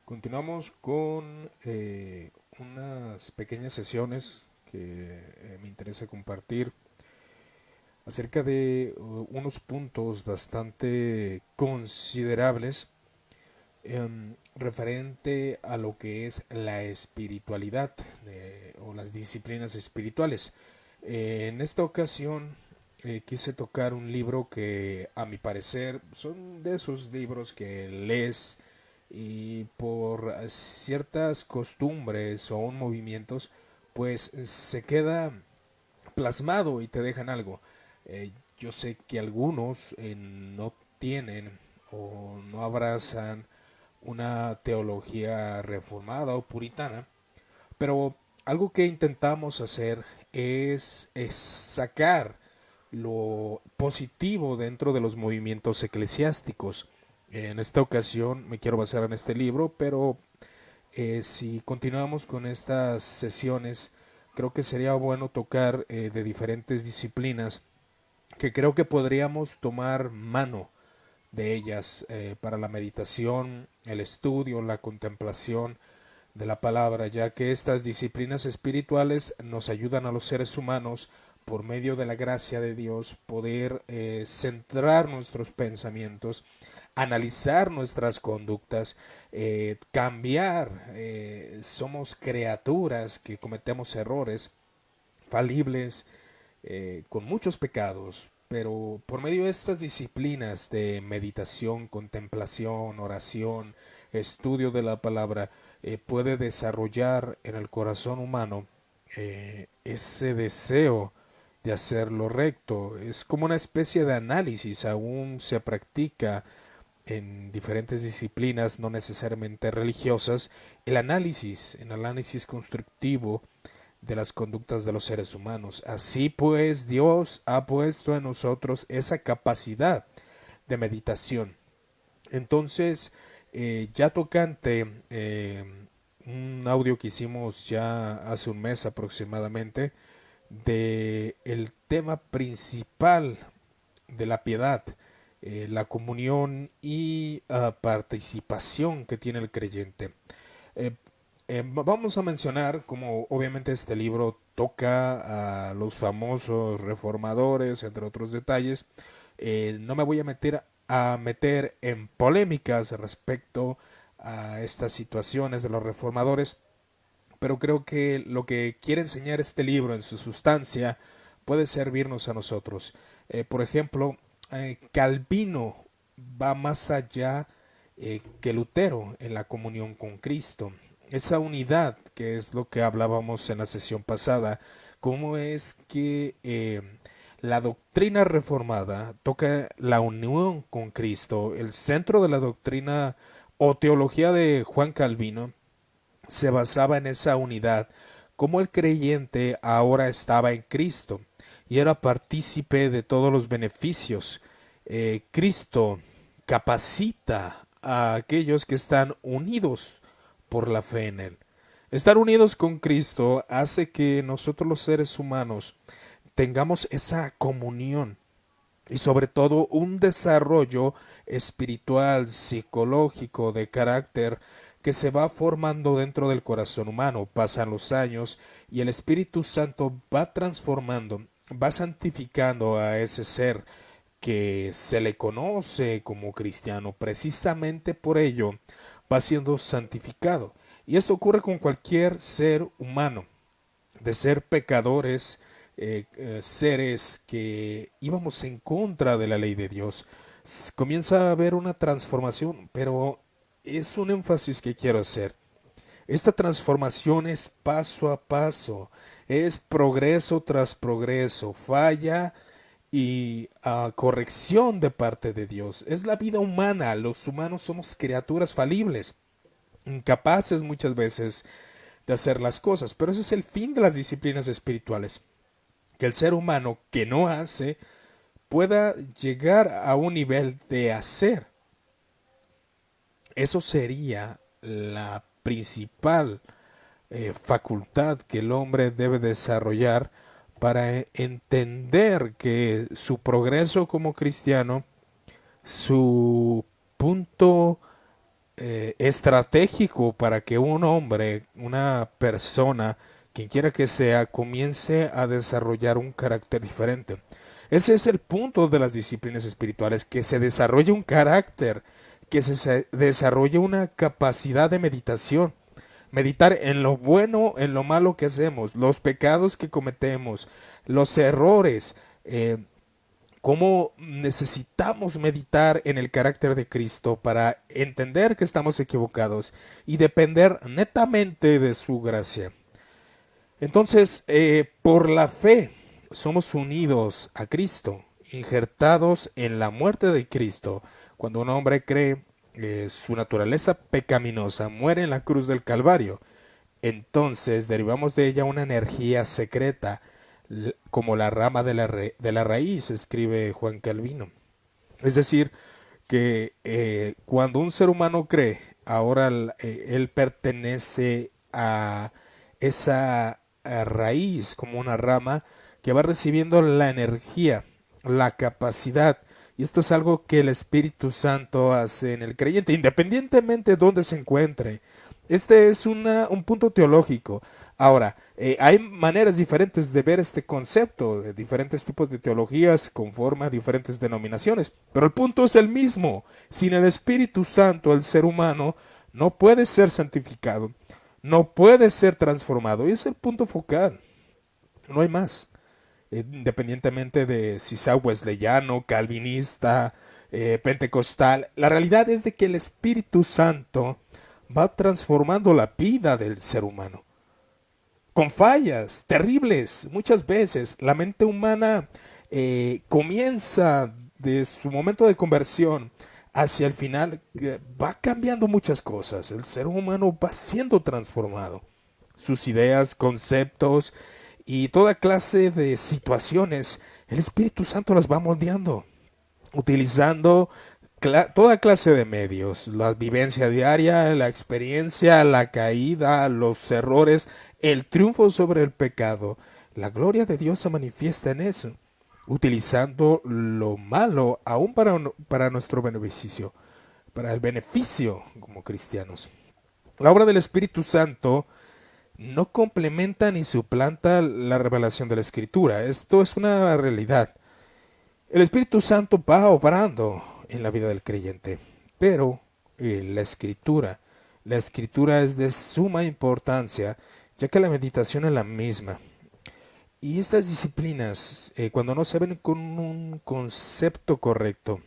Continuamos con unas pequeñas sesiones que me interesa compartir acerca de unos puntos bastante considerables referente a lo que es la espiritualidad o las disciplinas espirituales. En esta ocasión quise tocar un libro que a mi parecer son de esos libros que lees y por ciertas costumbres o aún movimientos pues se queda plasmado y te dejan algo. Yo sé que algunos no tienen o no abrazan una teología reformada o puritana, pero algo que intentamos hacer es sacar lo positivo dentro de los movimientos eclesiásticos. En esta ocasión me quiero basar en este libro, pero si continuamos con estas sesiones, creo que sería bueno tocar de diferentes disciplinas que creo que podríamos tomar mano de ellas para la meditación, el estudio, la contemplación de la palabra, ya que estas disciplinas espirituales nos ayudan a los seres humanos por medio de la gracia de Dios poder centrar nuestros pensamientos, analizar nuestras conductas, cambiar. Somos criaturas que cometemos errores, falibles, con muchos pecados, pero por medio de estas disciplinas de meditación, contemplación, oración, estudio de la palabra, puede desarrollar en el corazón humano ese deseo de hacer lo recto. Es como una especie de análisis, aún se practica en diferentes disciplinas no necesariamente religiosas, el análisis constructivo de las conductas de los seres humanos. Así pues, Dios ha puesto en nosotros esa capacidad de meditación. Entonces, ya tocante un audio que hicimos ya hace un mes aproximadamente de el tema principal de la piedad, la comunión y participación que tiene el creyente. Eh, Vamos a mencionar como obviamente este libro toca a los famosos reformadores, entre otros detalles. No me voy a meter en polémicas respecto a estas situaciones de los reformadores, pero creo que lo que quiere enseñar este libro en su sustancia puede servirnos a nosotros. Por ejemplo, Calvino va más allá que Lutero en la comunión con Cristo. Esa unidad, que es lo que hablábamos en la sesión pasada, cómo es que la doctrina reformada toca la unión con Cristo, el centro de la doctrina o teología de Juan Calvino se basaba en esa unidad, como el creyente ahora estaba en Cristo y era partícipe de todos los beneficios. Cristo capacita a aquellos que están unidos por la fe en Él. Estar unidos con Cristo hace que nosotros los seres humanos tengamos esa comunión y sobre todo un desarrollo espiritual, psicológico, de carácter que se va formando dentro del corazón humano. Pasan los años y el Espíritu Santo va transformando, va santificando a ese ser que se le conoce como cristiano. Precisamente por ello va siendo santificado. Y esto ocurre con cualquier ser humano, de ser pecadores, seres que íbamos en contra de la ley de Dios. Comienza a haber una transformación, pero es un énfasis que quiero hacer. Esta transformación es paso a paso, es progreso tras progreso, falla y corrección de parte de Dios. Es la vida humana, los humanos somos criaturas falibles, incapaces muchas veces de hacer las cosas, pero ese es el fin de las disciplinas espirituales, que el ser humano que no hace pueda llegar a un nivel de hacer. Eso sería la principal facultad que el hombre debe desarrollar para entender que su progreso como cristiano, su punto estratégico para que un hombre, una persona, quien quiera que sea, comience a desarrollar un carácter diferente. Ese es el punto de las disciplinas espirituales, que se desarrolle un carácter, que se desarrolle una capacidad de meditación. Meditar en lo bueno, en lo malo que hacemos, los pecados que cometemos, los errores, cómo necesitamos meditar en el carácter de Cristo para entender que estamos equivocados y depender netamente de su gracia. Entonces, por la fe somos unidos a Cristo, injertados en la muerte de Cristo. Cuando un hombre cree, su naturaleza pecaminosa muere en la cruz del Calvario, entonces derivamos de ella una energía secreta, como la rama de la raíz, escribe Juan Calvino. Es decir, que cuando un ser humano cree, ahora él pertenece a esa raíz, como una rama que va recibiendo la energía, la capacidad. Y esto es algo que el Espíritu Santo hace en el creyente, independientemente de dónde se encuentre. Este es un punto teológico. Ahora, hay maneras diferentes de ver este concepto, de diferentes tipos de teologías conforme a diferentes denominaciones, pero el punto es el mismo. Sin el Espíritu Santo, el ser humano no puede ser santificado, no puede ser transformado, y es el punto focal. No hay más. Independientemente de si sea wesleyano, calvinista, pentecostal, la realidad es de que el Espíritu Santo va transformando la vida del ser humano. Con fallas terribles, muchas veces la mente humana comienza de su momento de conversión hacia el final, va cambiando muchas cosas. El ser humano va siendo transformado. Sus ideas, conceptos y toda clase de situaciones, el Espíritu Santo las va moldeando, utilizando toda clase de medios, la vivencia diaria, la experiencia, la caída, los errores, el triunfo sobre el pecado. La gloria de Dios se manifiesta en eso, utilizando lo malo aún para nuestro beneficio, para el beneficio como cristianos. La obra del Espíritu Santo no complementa ni suplanta la revelación de la Escritura. Esto es una realidad. El Espíritu Santo va obrando en la vida del creyente, pero la escritura es de suma importancia, ya que la meditación es la misma. Y estas disciplinas, cuando no se ven con un concepto correcto,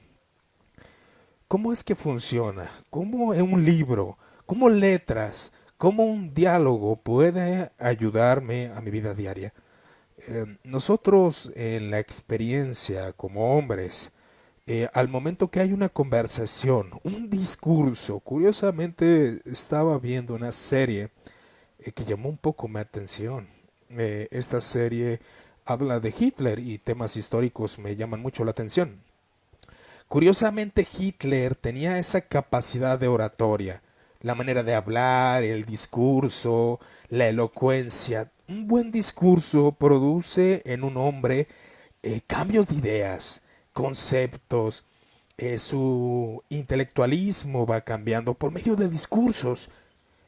¿cómo es que funciona? ¿Cómo en un libro? ¿Cómo letras? ¿Cómo un diálogo puede ayudarme a mi vida diaria? Nosotros en la experiencia como hombres, al momento que hay una conversación, un discurso, curiosamente estaba viendo una serie que llamó un poco mi atención. Esta serie habla de Hitler y temas históricos me llaman mucho la atención. Curiosamente Hitler tenía esa capacidad de oratoria, la manera de hablar, el discurso, la elocuencia. Un buen discurso produce en un hombre cambios de ideas, conceptos, su intelectualismo va cambiando por medio de discursos.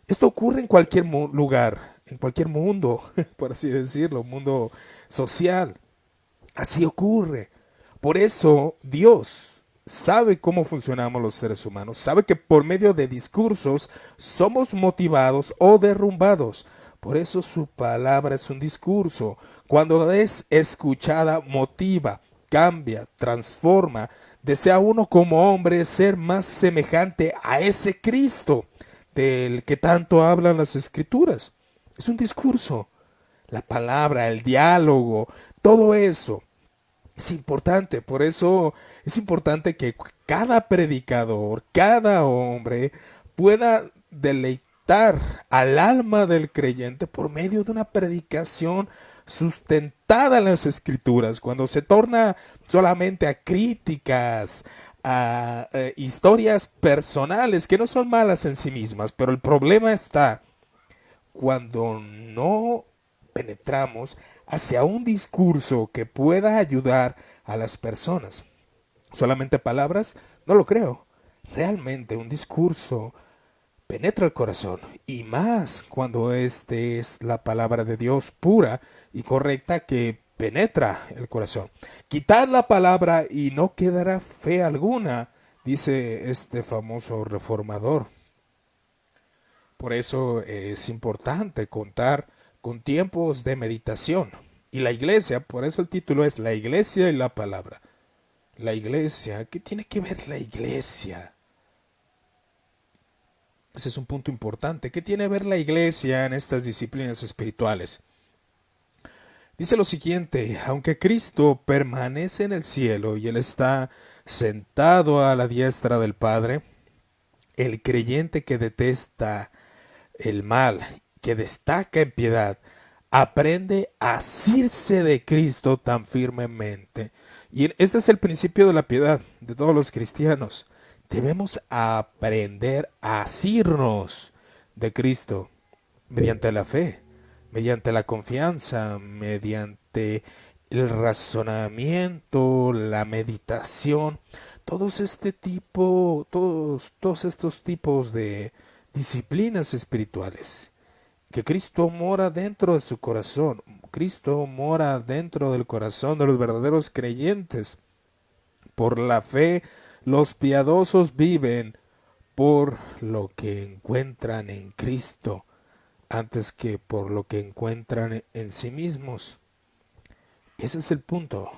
Esto ocurre en cualquier lugar, en cualquier mundo, por así decirlo, mundo social. Así ocurre. Por eso Dios sabe cómo funcionamos los seres humanos, sabe que por medio de discursos somos motivados o derrumbados. Por eso su palabra es un discurso. Cuando es escuchada, motiva, cambia, transforma. Desea uno como hombre ser más semejante a ese Cristo del que tanto hablan las Escrituras. Es un discurso. La palabra, el diálogo, todo eso es importante. Por eso es importante que cada predicador, cada hombre pueda deleitar al alma del creyente por medio de una predicación sustentada en las Escrituras. Cuando se torna solamente a críticas, a historias personales que no son malas en sí mismas, pero el problema está cuando no penetramos hacia un discurso que pueda ayudar a las personas. Solamente palabras, no lo creo. Realmente un discurso penetra el corazón, y más cuando este es la palabra de Dios pura y correcta que penetra el corazón. Quitad la palabra y no quedará fe alguna, dice este famoso reformador. Por eso es importante contar con tiempos de meditación. Y la iglesia, por eso el título es La iglesia y la palabra. La iglesia, ¿qué tiene que ver la iglesia? Ese es un punto importante. ¿Qué tiene que ver la iglesia en estas disciplinas espirituales? Dice lo siguiente: aunque Cristo permanece en el cielo y Él está sentado a la diestra del Padre, el creyente que detesta el mal, que destaca en piedad, aprende a asirse de Cristo tan firmemente. Y este es el principio de la piedad de todos los cristianos. Debemos aprender a asirnos de Cristo mediante la fe, mediante la confianza, mediante el razonamiento, la meditación, todos estos tipos de disciplinas espirituales. Que Cristo mora dentro de su corazón. Cristo mora dentro del corazón de los verdaderos creyentes. Por la fe, los piadosos viven por lo que encuentran en Cristo, antes que por lo que encuentran en sí mismos. Ese es el punto.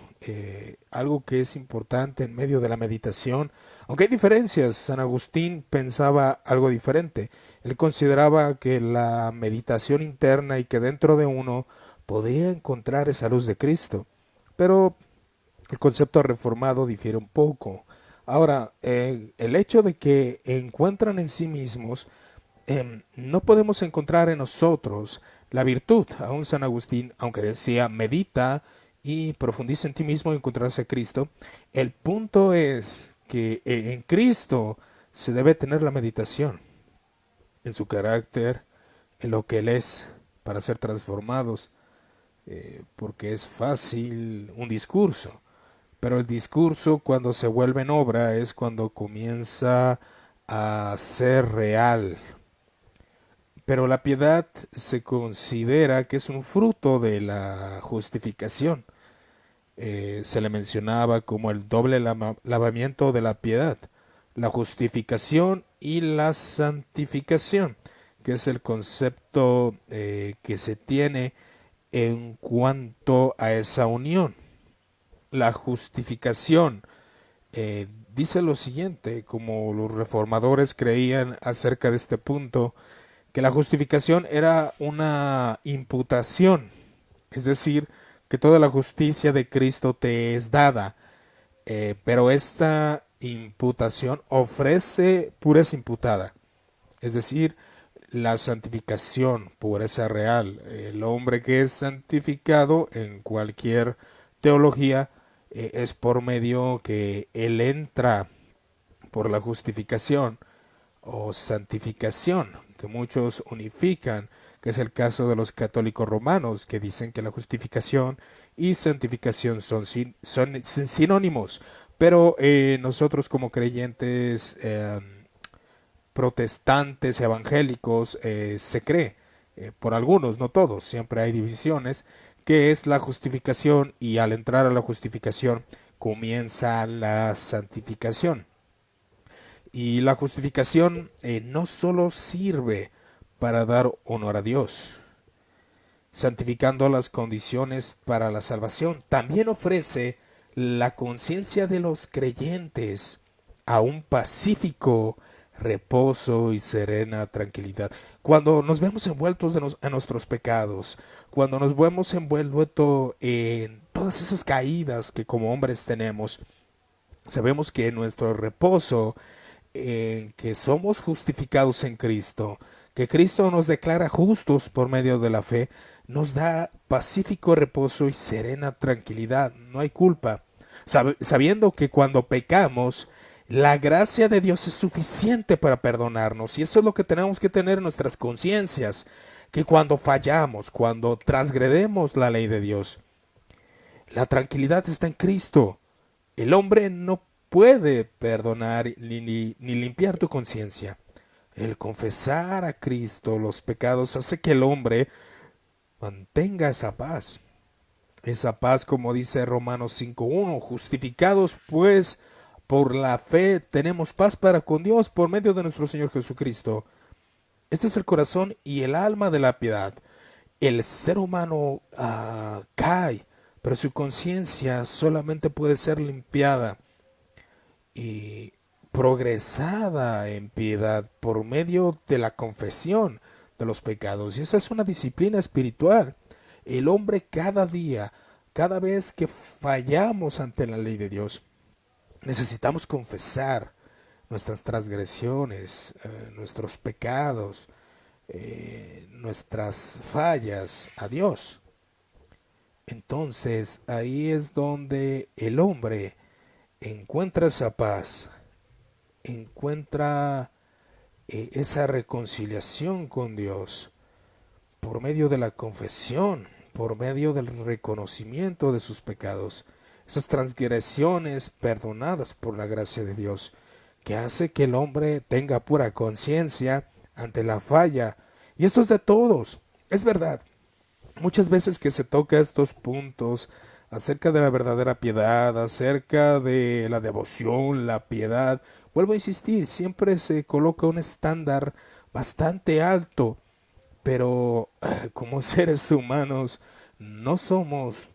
Algo que es importante en medio de la meditación. Aunque hay diferencias, San Agustín pensaba algo diferente. Él consideraba que la meditación interna y que dentro de uno podía encontrar esa luz de Cristo. Pero el concepto reformado difiere un poco. Ahora, el hecho de que encuentran en sí mismos, no podemos encontrar en nosotros la virtud. Aún San Agustín, aunque decía medita y profundiza en ti mismo y encontrarse a Cristo, el punto es que en Cristo se debe tener la meditación, en su carácter, en lo que Él es, para ser transformados, porque es fácil un discurso, pero el discurso cuando se vuelve en obra es cuando comienza a ser real. Pero la piedad se considera que es un fruto de la justificación. Se le mencionaba como el doble lavamiento de la piedad, la justificación y la santificación, que es el concepto que se tiene en cuanto a esa unión. La justificación dice lo siguiente, como los reformadores creían acerca de este punto, que la justificación era una imputación, es decir, que toda la justicia de Cristo te es dada, pero esta imputación ofrece pureza imputada, es decir, la santificación, pureza real. El hombre que es santificado en cualquier teología es por medio que él entra por la justificación o santificación, que muchos unifican, que es el caso de los católicos romanos, que dicen que la justificación y santificación son sinónimos, pero nosotros como creyentes protestantes evangélicos se cree, por algunos, no todos, siempre hay divisiones, que es la justificación, y al entrar a la justificación comienza la santificación. Y la justificación no solo sirve para dar honor a Dios, santificando las condiciones para la salvación, también ofrece la conciencia de los creyentes a un pacífico reposo y serena tranquilidad. Cuando nos vemos envueltos en nuestros pecados, cuando nos vemos envueltos en todas esas caídas que como hombres tenemos, sabemos que nuestro reposo, en que somos justificados en Cristo, que Cristo nos declara justos por medio de la fe, nos da pacífico reposo y serena tranquilidad. No hay culpa, sabiendo que cuando pecamos, la gracia de Dios es suficiente para perdonarnos, y eso es lo que tenemos que tener en nuestras conciencias, que cuando fallamos, cuando transgredemos la ley de Dios, la tranquilidad está en Cristo. El hombre no puede perdonar ni limpiar tu conciencia. El confesar a Cristo los pecados hace que el hombre mantenga esa paz. Esa paz, como dice Romanos 5:1, justificados pues por la fe tenemos paz para con Dios por medio de nuestro Señor Jesucristo. Este es el corazón y el alma de la piedad. El ser humano cae, pero su conciencia solamente puede ser limpiada y progresada en piedad por medio de la confesión de los pecados. Y esa es una disciplina espiritual. El hombre cada día, cada vez que fallamos ante la ley de Dios, necesitamos confesar nuestras transgresiones, nuestros pecados, nuestras fallas a Dios. Entonces ahí es donde el hombre encuentra esa paz, encuentra esa reconciliación con Dios por medio de la confesión, por medio del reconocimiento de sus pecados, esas transgresiones perdonadas por la gracia de Dios, que hace que el hombre tenga pura conciencia ante la falla. Y esto es de todos, es verdad. Muchas veces que se toca estos puntos acerca de la verdadera piedad, acerca de la devoción, la piedad, vuelvo a insistir, siempre se coloca un estándar bastante alto, pero como seres humanos no somos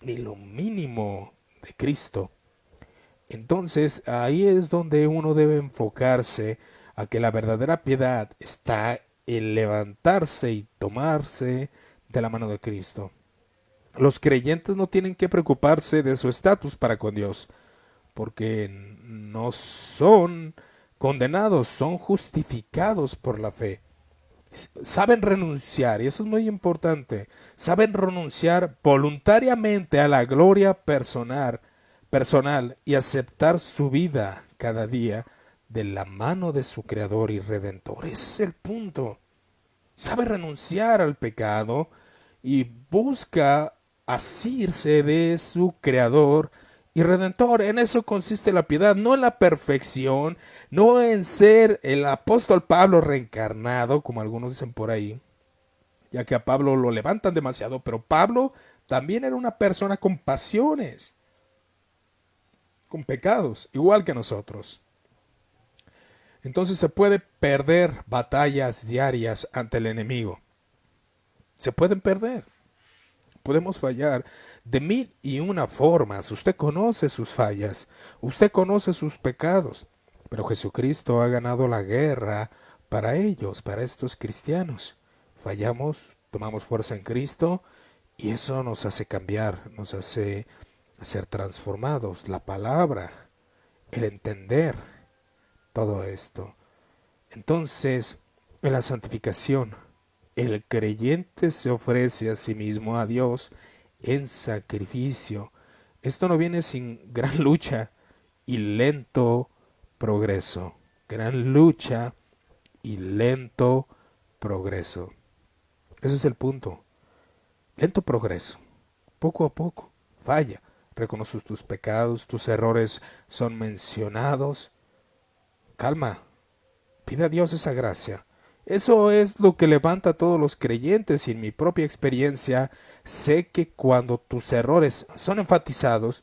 ni lo mínimo de Cristo. Entonces ahí es donde uno debe enfocarse a que la verdadera piedad está en levantarse y tomarse de la mano de Cristo. Los creyentes no tienen que preocuparse de su estatus para con Dios, porque no son condenados, son justificados por la fe. Saben renunciar, y eso es muy importante, saben renunciar voluntariamente a la gloria personal y aceptar su vida cada día de la mano de su Creador y Redentor. Ese es el punto. Sabe renunciar al pecado y busca asirse de su Creador y Redentor. En eso consiste la piedad, no en la perfección, no en ser el apóstol Pablo reencarnado, como algunos dicen por ahí, ya que a Pablo lo levantan demasiado, pero Pablo también era una persona con pasiones, con pecados, igual que nosotros. Entonces se puede perder batallas diarias ante el enemigo. Se pueden perder. Podemos fallar de mil y una formas. Usted conoce sus fallas, usted conoce sus pecados, pero Jesucristo ha ganado la guerra para ellos, para estos cristianos. Fallamos, tomamos fuerza en Cristo y eso nos hace cambiar, nos hace ser transformados. La palabra, el entender todo esto. Entonces, en la santificación, el creyente se ofrece a sí mismo a Dios en sacrificio. Esto no viene sin gran lucha y lento progreso. Gran lucha y lento progreso. Ese es el punto. Lento progreso. Poco a poco. Falla. Reconoces tus pecados, tus errores son mencionados. Calma. Pide a Dios esa gracia. Eso es lo que levanta a todos los creyentes y en mi propia experiencia sé que cuando tus errores son enfatizados,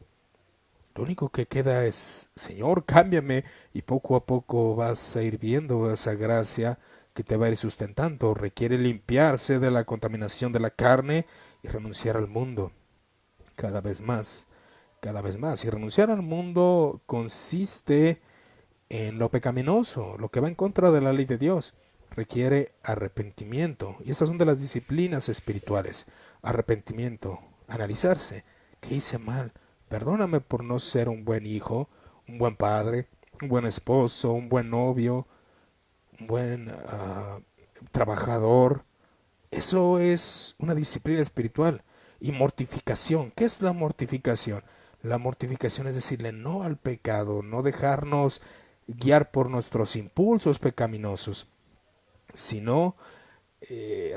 lo único que queda es, Señor, cámbiame y poco a poco vas a ir viendo esa gracia que te va a ir sustentando. Requiere limpiarse de la contaminación de la carne y renunciar al mundo cada vez más, cada vez más. Y renunciar al mundo consiste en lo pecaminoso, lo que va en contra de la ley de Dios. Requiere arrepentimiento. Y estas son de las disciplinas espirituales. Arrepentimiento, analizarse. ¿Qué hice mal? Perdóname por no ser un buen hijo, un buen padre, un buen esposo, un buen novio, un buen trabajador. Eso es una disciplina espiritual. Y mortificación. ¿Qué es la mortificación? La mortificación es decirle no al pecado, no dejarnos guiar por nuestros impulsos pecaminosos, sino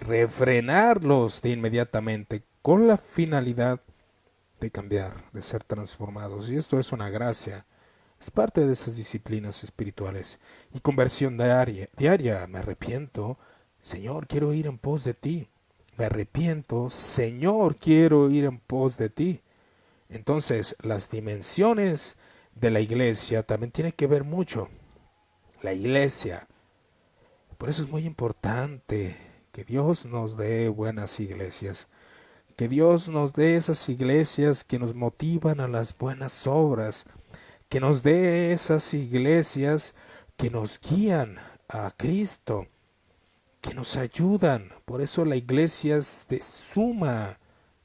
refrenarlos de inmediatamente con la finalidad de cambiar, de ser transformados. Y esto es una gracia. Es parte de esas disciplinas espirituales. Y conversión diaria. Me arrepiento. Señor, quiero ir en pos de ti. Me arrepiento. Señor, quiero ir en pos de ti. Entonces, las dimensiones de la iglesia también tienen que ver mucho. La iglesia. Por eso es muy importante que Dios nos dé buenas iglesias. Que Dios nos dé esas iglesias que nos motivan a las buenas obras. Que nos dé esas iglesias que nos guían a Cristo. Que nos ayudan. Por eso la iglesia es de suma,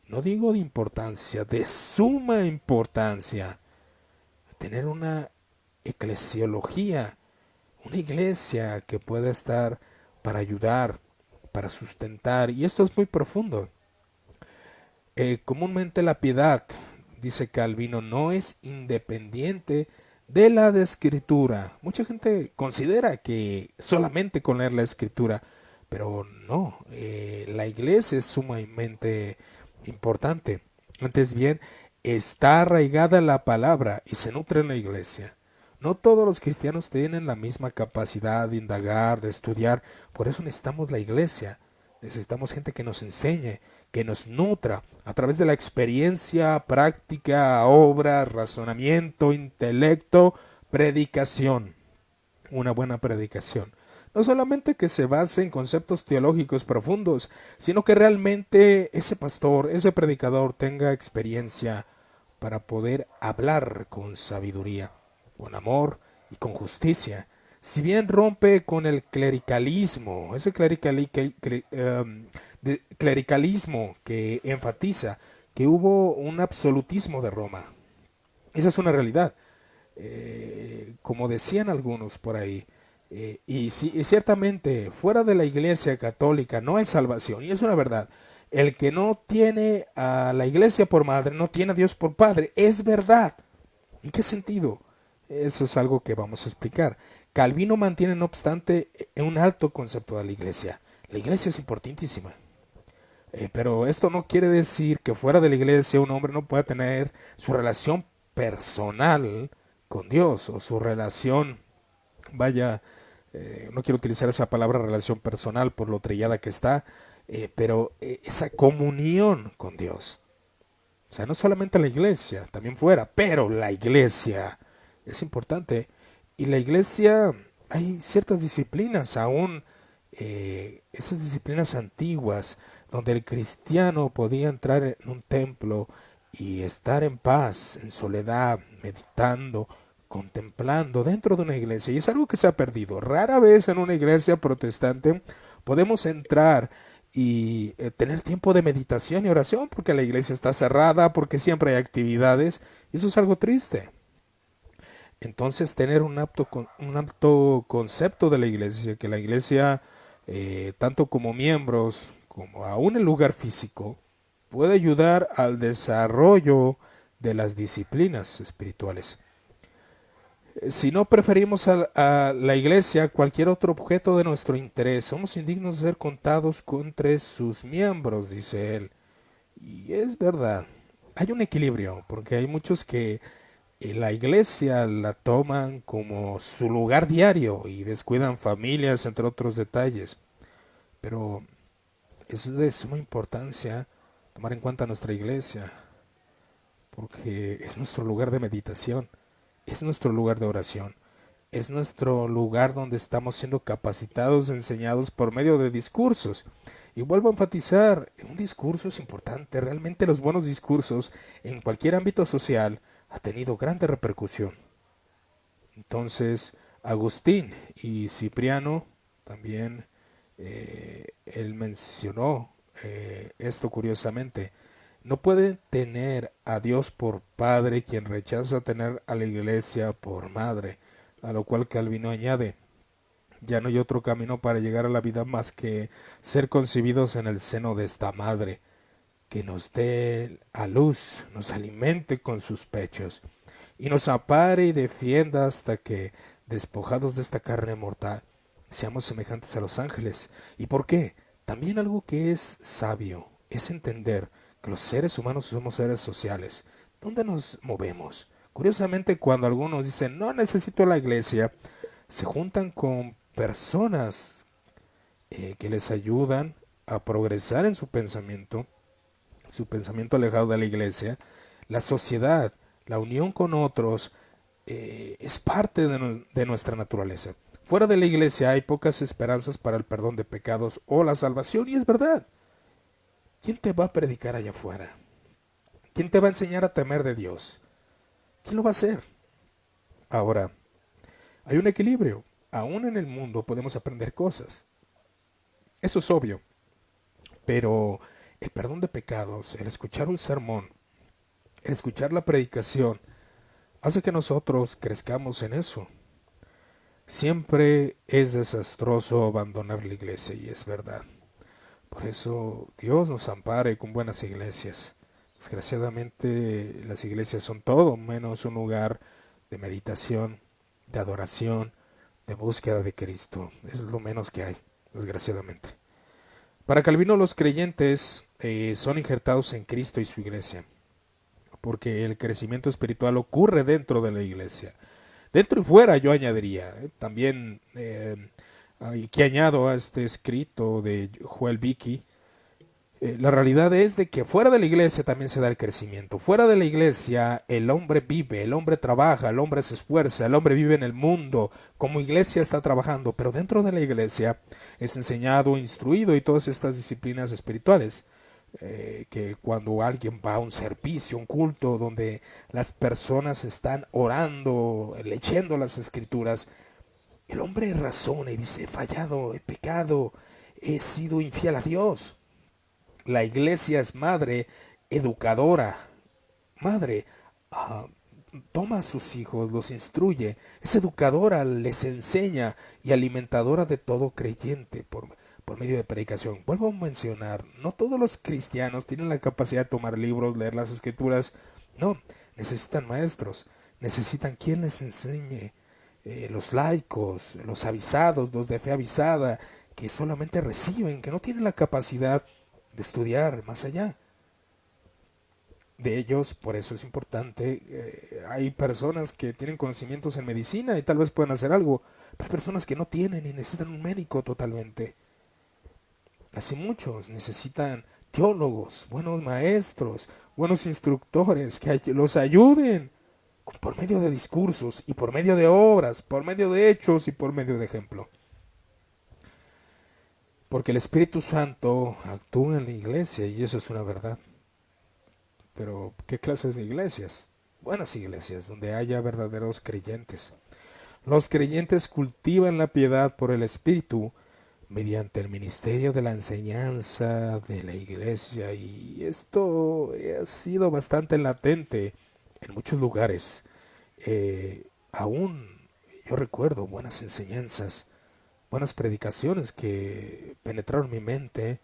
no digo de importancia, de suma importancia. Tener una eclesiología, una iglesia que pueda estar para ayudar, para sustentar. Y esto es muy profundo. Comúnmente la piedad, dice Calvino, no es independiente de la de escritura. Mucha gente considera que solamente con leer la escritura, pero no, la iglesia es sumamente importante. Antes bien, está arraigada en la palabra y se nutre en la iglesia. No todos los cristianos tienen la misma capacidad de indagar, de estudiar, por eso necesitamos la iglesia. Necesitamos gente que nos enseñe, que nos nutra a través de la experiencia, práctica, obra, razonamiento, intelecto, predicación. Una buena predicación. No solamente que se base en conceptos teológicos profundos, sino que realmente ese pastor, ese predicador tenga experiencia para poder hablar con sabiduría, con amor y con justicia. Si bien rompe con el clericalismo, ese clericalismo que enfatiza que hubo un absolutismo de Roma. Esa es una realidad. Como decían algunos por ahí, y ciertamente fuera de la iglesia católica no hay salvación, y es una verdad. El que no tiene a la iglesia por madre, no tiene a Dios por padre, es verdad. ¿En qué sentido? Eso es algo que vamos a explicar. Calvino mantiene, no obstante, un alto concepto de la iglesia. La iglesia es importantísima. Pero esto no quiere decir que fuera de la iglesia un hombre no pueda tener su relación personal con Dios o su relación, vaya, no quiero utilizar esa palabra relación personal por lo trillada que está, pero esa comunión con Dios. O sea, no solamente la iglesia, también fuera, pero la iglesia es importante. Y la iglesia, hay ciertas disciplinas aún, esas disciplinas antiguas, donde el cristiano podía entrar en un templo y estar en paz, en soledad, meditando, contemplando dentro de una iglesia. Y es algo que se ha perdido. Rara vez en una iglesia protestante podemos entrar y tener tiempo de meditación y oración porque la iglesia está cerrada, porque siempre hay actividades. Y eso es algo triste. Entonces tener un apto concepto de la iglesia, que la iglesia, tanto como miembros, como aún el lugar físico, puede ayudar al desarrollo de las disciplinas espirituales. Si no preferimos a la iglesia cualquier otro objeto de nuestro interés, somos indignos de ser contados entre sus miembros, dice él. Y es verdad, hay un equilibrio, porque hay muchos que la iglesia la toman como su lugar diario y descuidan familias, entre otros detalles. Pero es de suma importancia tomar en cuenta nuestra iglesia, porque es nuestro lugar de meditación, es nuestro lugar de oración, es nuestro lugar donde estamos siendo capacitados, enseñados por medio de discursos. Y vuelvo a enfatizar, un discurso es importante, realmente los buenos discursos en cualquier ámbito social ha tenido grande repercusión. Entonces, Agustín y Cipriano también, él mencionó esto curiosamente. No puede tener a Dios por padre quien rechaza tener a la iglesia por madre, a lo cual Calvino añade, ya no hay otro camino para llegar a la vida más que ser concebidos en el seno de esta madre, que nos dé a luz, nos alimente con sus pechos, y nos apare y defienda hasta que, despojados de esta carne mortal, seamos semejantes a los ángeles. ¿Y por qué? También algo que es sabio es entender que los seres humanos somos seres sociales. ¿Dónde nos movemos? Curiosamente, cuando algunos dicen, no necesito la iglesia, se juntan con personas que les ayudan a progresar en su pensamiento alejado de la iglesia. La sociedad, la unión con otros, es parte de nuestra naturaleza. Fuera de la iglesia hay pocas esperanzas para el perdón de pecados o la salvación, y es verdad. ¿Quién te va a predicar allá afuera? ¿Quién te va a enseñar a temer de Dios? ¿Quién lo va a hacer? Ahora, hay un equilibrio. Aún en el mundo podemos aprender cosas. Eso es obvio. Pero el perdón de pecados, el escuchar un sermón, el escuchar la predicación, hace que nosotros crezcamos en eso. Siempre es desastroso abandonar la iglesia, y es verdad. Por eso Dios nos ampare con buenas iglesias. Desgraciadamente las iglesias son todo menos un lugar de meditación, de adoración, de búsqueda de Cristo. Es lo menos que hay, desgraciadamente. Para Calvino, los creyentes son injertados en Cristo y su iglesia, porque el crecimiento espiritual ocurre dentro de la iglesia. Dentro y fuera, yo añadiría. También, que añado a este escrito de Joel Vicky, la realidad es de que fuera de la iglesia también se da el crecimiento. Fuera de la iglesia el hombre vive, el hombre trabaja, el hombre se esfuerza, el hombre vive en el mundo, como iglesia está trabajando, pero dentro de la iglesia es enseñado, instruido y todas estas disciplinas espirituales. Que cuando alguien va a un servicio, un culto, donde las personas están orando, leyendo las escrituras, el hombre razona y dice, he fallado, he pecado, he sido infiel a Dios. La iglesia es madre educadora, madre, uh, toma a sus hijos, los instruye, es educadora, les enseña y alimentadora de todo creyente por medio de predicación. Vuelvo a mencionar, no todos los cristianos tienen la capacidad de tomar libros, leer las escrituras, no, necesitan maestros, necesitan quien les enseñe. Los laicos, los avisados, los de fe avisada, que solamente reciben, que no tienen la capacidad de estudiar más allá de ellos. Por eso es importante. Hay personas que tienen conocimientos en medicina y tal vez puedan hacer algo, pero hay personas que no tienen y necesitan un médico totalmente. Así muchos necesitan teólogos, buenos maestros, buenos instructores que los ayuden por medio de discursos y por medio de obras, por medio de hechos y por medio de ejemplo. Porque el Espíritu Santo actúa en la iglesia y eso es una verdad. Pero, ¿qué clases de iglesias? Buenas iglesias, donde haya verdaderos creyentes. Los creyentes cultivan la piedad por el Espíritu mediante el ministerio de la enseñanza de la iglesia, y esto ha sido bastante latente en muchos lugares. Aún yo recuerdo buenas enseñanzas, buenas predicaciones que penetraron mi mente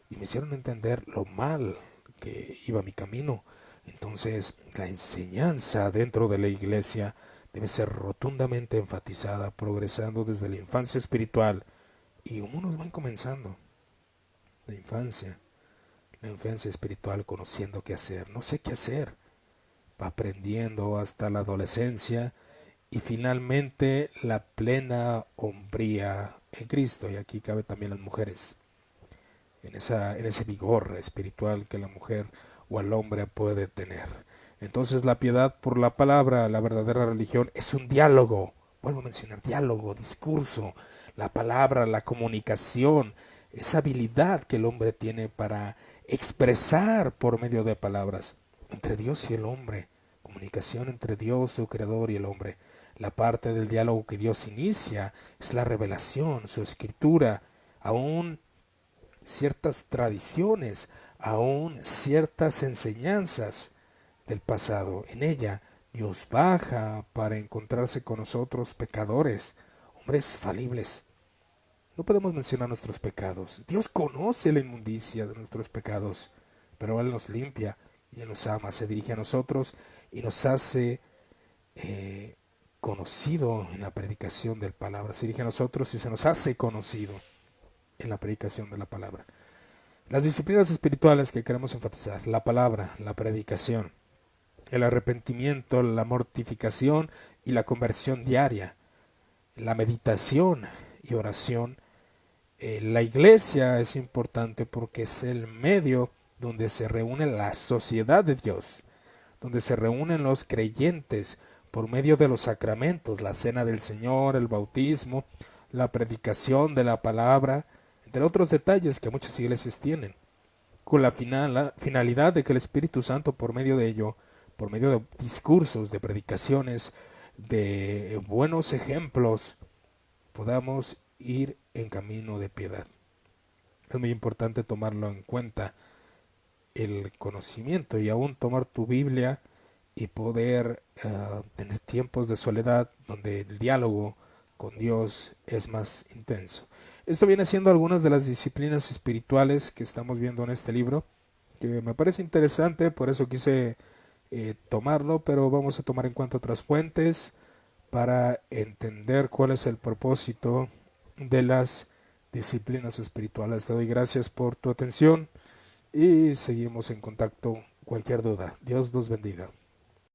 y me hicieron entender lo mal que iba mi camino. Entonces, la enseñanza dentro de la iglesia debe ser rotundamente enfatizada, progresando desde la infancia espiritual. Y unos van comenzando la infancia espiritual, conociendo qué hacer, no sé qué hacer, va aprendiendo hasta la adolescencia y finalmente la plena hombría en Cristo. Y aquí cabe también las mujeres, en ese vigor espiritual que la mujer o el hombre puede tener. Entonces la piedad por la palabra, la verdadera religión, es un diálogo. Vuelvo a mencionar, diálogo, discurso, la palabra, la comunicación, esa habilidad que el hombre tiene para expresar por medio de palabras entre Dios y el hombre, comunicación entre Dios, su creador, y el hombre. La parte del diálogo que Dios inicia es la revelación, su escritura, aún ciertas tradiciones, aún ciertas enseñanzas del pasado. En ella Dios baja para encontrarse con nosotros pecadores, hombres falibles. No podemos mencionar nuestros pecados. Dios conoce la inmundicia de nuestros pecados, pero Él nos limpia y Él nos ama, se dirige a nosotros y nos hace conocido en la predicación del palabra. Se dirige a nosotros y se nos hace conocido en la predicación de la palabra. Las disciplinas espirituales que queremos enfatizar: la palabra, la predicación, el arrepentimiento, la mortificación y la conversión diaria, la meditación y oración. La iglesia es importante porque es el medio donde se reúne la sociedad de Dios, donde se reúnen los creyentes por medio de los sacramentos, la cena del Señor, el bautismo, la predicación de la palabra, entre otros detalles que muchas iglesias tienen, con la finalidad de que el Espíritu Santo por medio de ello, por medio de discursos, de predicaciones, de buenos ejemplos, podamos ir en camino de piedad. Es muy importante tomarlo en cuenta, el conocimiento, y aún tomar tu Biblia y poder tener tiempos de soledad donde el diálogo con Dios es más intenso. Esto viene siendo algunas de las disciplinas espirituales que estamos viendo en este libro, que me parece interesante, por eso quise tomarlo, pero vamos a tomar en cuenta otras fuentes para entender cuál es el propósito de las disciplinas espirituales. Te doy gracias por tu atención y seguimos en contacto. Cualquier duda, Dios los bendiga.